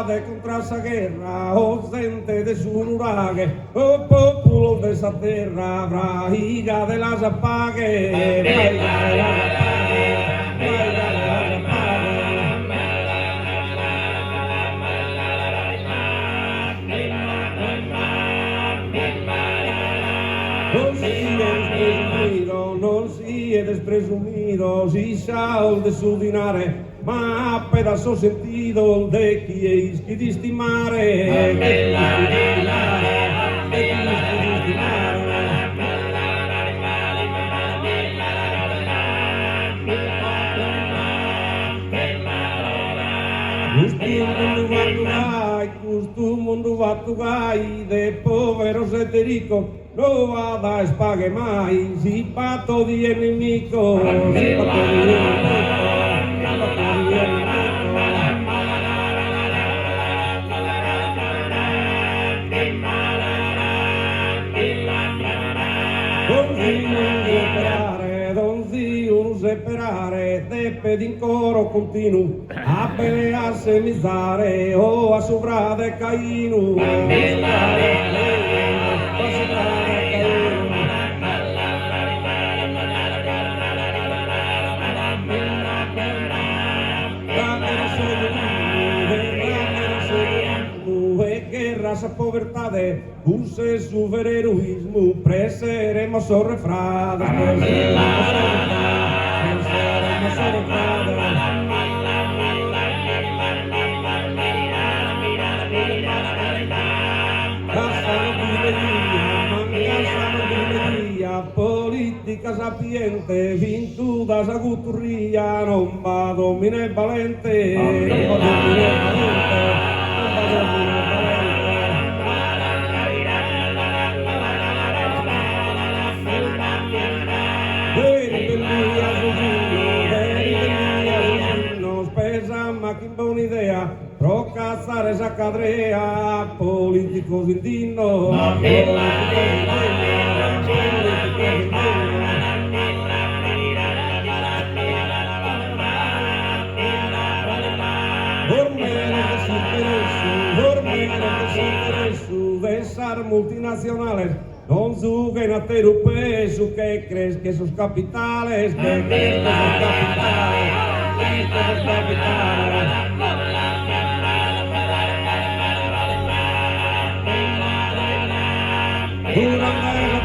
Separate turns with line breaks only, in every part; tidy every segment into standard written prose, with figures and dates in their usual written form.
sovrade contra essa guerra, o gente de su nuraghe, o populo de esa terra, brahiga de las apague, brahiga de las apague, brahiga de las apague. Non si è despresumido, si saul de su dinare, ma pedazo sentido de chi è chi di stimare, Mundo vatugai de poveros e de rico, no vada spague mai, si pato di enemico, si pato di enemico, si pato di separare, teppe d'incoro continuo, a pelearsi mizzare, o a sovrade caino, raça povertade, use su vereruismo, preseremos o refrade, politica sapiente, vintuda sa guturria, non va domine valente, non va domine valente, non va domine che buona idea, pro cazzare esa cadrea, politico indino, besar multinacionales, non juguen a ter un peso, que crees que esos capitales, que crees que esos capitales, que esos capitales. Durante la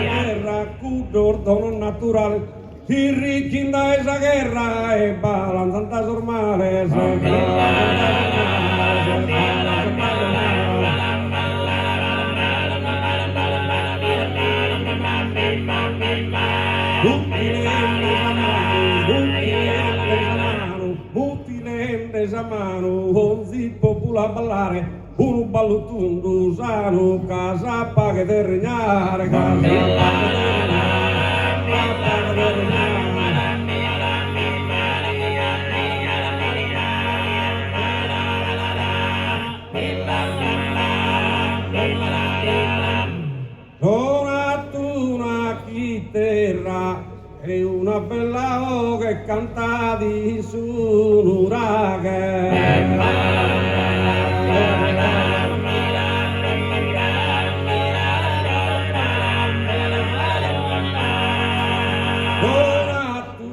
terra, cudo natural, si ricinda esa guerra e balan tantas normales, a mano, onzi popula ballare, un ballo tundu sano, casa paga de regnare, casa paga de una chitarra e una bella voce che canta di su nuraghe.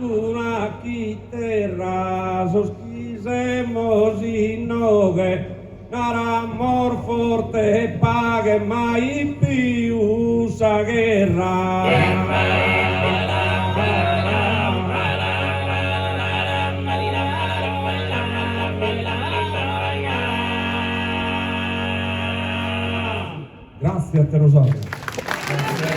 Una chitarra soschisemos in noghe, amor forte e paghe mai più sa guerra. Grazie a te Rosario.